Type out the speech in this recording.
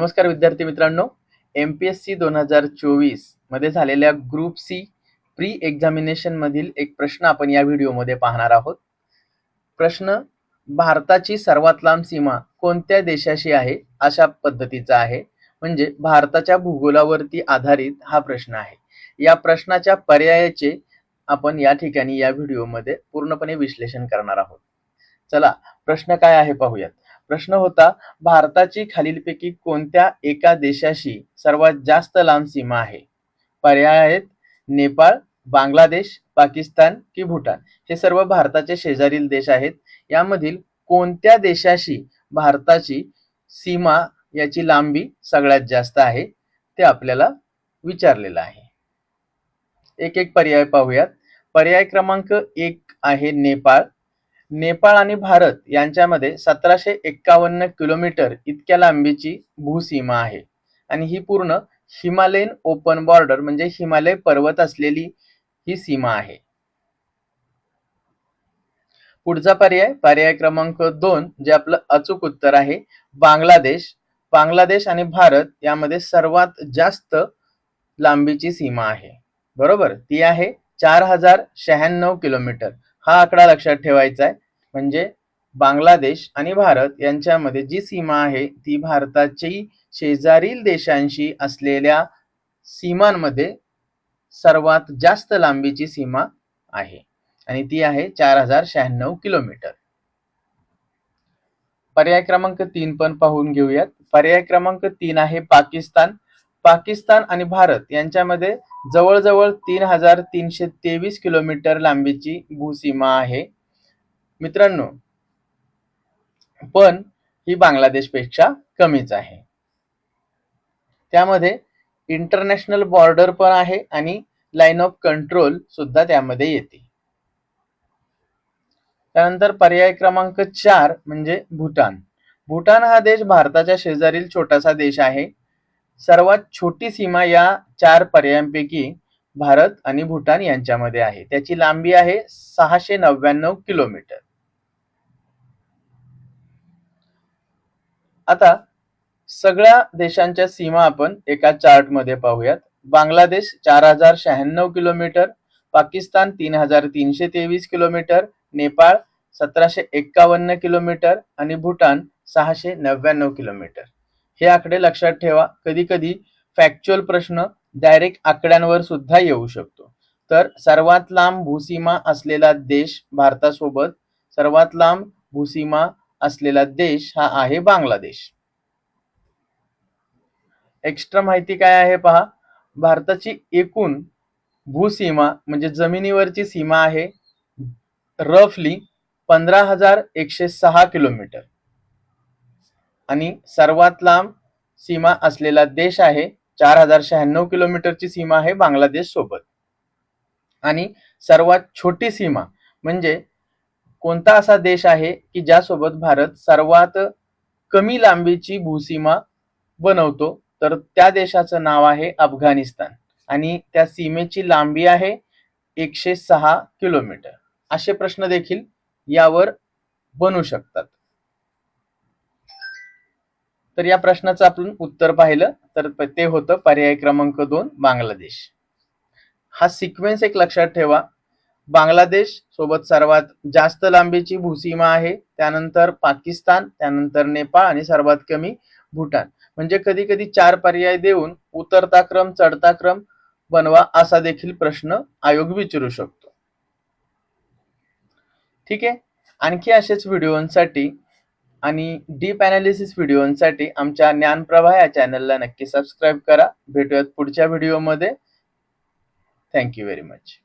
नमस्कार विद्यार्थी मित्रांनो, MPSC 2024 मध्ये झालेल्या ग्रुप सी प्री एक्झामिनेशन मधील एक प्रश्न आपण या व्हिडिओमध्ये पाहणार आहोत. प्रश्न भारताची सर्वात लांब सीमा कोणत्या देशाशी आहे अशा पद्धतीचा आहे. म्हणजे भारताच्या भूगोलावरती आधारित हा प्रश्न आहे. या प्रश्नाच्या पर्यायाचे आपण या ठिकाणी या व्हिडिओमध्ये पूर्णपणे विश्लेषण करणार आहोत. चला प्रश्न काय आहे पाहूयात. प्रश्न होता, भारताची खालीलपैकी कोणत्या एका देशाशी सर्वात जास्त लांब सीमा आहे? पर्याय आहेत नेपाळ, बांगलादेश, पाकिस्तान की भूटान. हे सर्व भारताचे शेजारील देश आहेत. यामधील कोणत्या देशाशी भारताची सीमा याची लांबी सगळ्यात जास्त आहे ते आपल्याला विचारलेलं आहे. एक एक पर्याय पाहूयात. पर्याय क्रमांक 1 आहे नेपाळ. नेपाळ आणि भारत यांच्यामध्ये 1751 किलोमीटर इतक्या लांबीची भूसीमा आहे आणि ही पूर्ण हिमालयन ओपन बॉर्डर म्हणजे हिमालय पर्वत असलेली ही सीमा आहे. पुढचा पर्याय क्रमांक 2 जे आपलं अचूक उत्तर आहे, बांगलादेश. बांगलादेश आणि भारत यामध्ये सर्वात जास्त लांबीची सीमा आहे. बरोबर, ती आहे 4096 किलोमीटर. हा आकडा लक्षात ठेवायचा आहे. म्हणजे बांगलादेश आणि भारत यांच्यामध्ये जी सीमा आहे ती भारताची शेजारील देशांशी असलेल्या सीमांमध्ये सर्वात जास्त लांबीची सीमा आहे आणि ती आहे 4096 किलोमीटर. पर्याय क्रमांक 3 पण पाहून घेऊयात. पर्याय क्रमांक 3 आहे पाकिस्तान. पाकिस्तान आणि भारत यांच्यामध्ये जवळजवळ 3323 किलोमीटर लांबीची भूसीमा आहे मित्रांनो, पण ही बांगलादेशपेक्षा कमीच आहे. त्यामध्ये इंटरनॅशनल बॉर्डर पण आहे आणि लाईन ऑफ कंट्रोल सुद्धा त्यामध्ये येते. त्यानंतर पर्याय क्रमांक 4 म्हणजे भूटान. भूटान हा देश भारताच्या शेजारील छोटासा देश आहे. सर्वात छोटी सीमा या 4 पर्यायांपैकी भारत आणि भूटान यांच्यामध्ये आहे. त्याची लांबी आहे 699 किलोमीटर. आता सगळ्या देशांच्या सीमा आपण एका चार्ट मध्ये पाहूयात. Bangladesh 4096 kilometre, Pakistan 3323 kilometre, Nepal 1751 kilometre आणि भूटान 699 किलोमीटर. हे आकडे लक्षात ठेवा. कधी कधी फॅक्च्युअल प्रश्न डायरेक्ट आकड्यांवर सुद्धा येऊ शकतो. तर सर्वात लांब भूसीमा असलेला देश भारतासोबत सर्वात लांब भूसीमा असलेला देश हा आहे बांगलादेश. एक्स्ट्रा माहिती काय आहे पहा. भारताची एकूण भूसीमा म्हणजे जमिनीवरची सीमा आहे रफली 15106 किलोमीटर आणि सर्वात लांब सीमा असलेला देश आहे 4096 किलोमीटरची सीमा आहे बांगलादेश सोबत. आणि सर्वात छोटी सीमा म्हणजे कोणता असा देश आहे की ज्यासोबत भारत सर्वात कमी लांबीची भूसीमा बनवतो, तर त्या देशाचं नाव आहे अफगाणिस्तान आणि त्या सीमेची लांबी आहे 106 किलोमीटर. असे प्रश्न देखील यावर बनू शकतात. तर या प्रश्नाचं आपण उत्तर पाहिलं तर ते होतं पर्याय क्रमांक 2 बांगलादेश. हा सिक्वेन्स एक लक्षात ठेवा. बांगलादेश सोबत सर्वात जास्त लांबीची भूसीमा आहे, त्यानंतर पाकिस्तान, त्यानंतर नेपाळ आणि सर्वात कमी भूटान. म्हणजे कधी कधी 4 पर्याय देऊन उतरता क्रम चढता क्रम बनवा असा देखील प्रश्न आयोग विचारू शकतो. ठीक आहे. आणखी असेच व्हिडिओंसाठी आणि डीप अनालिसिस व्हिडिओंसाठी आमच्या ज्ञानप्रभा या चॅनलला नक्की सबस्क्राईब करा. भेटूयात पुढच्या व्हिडिओमध्ये. Thank you very much.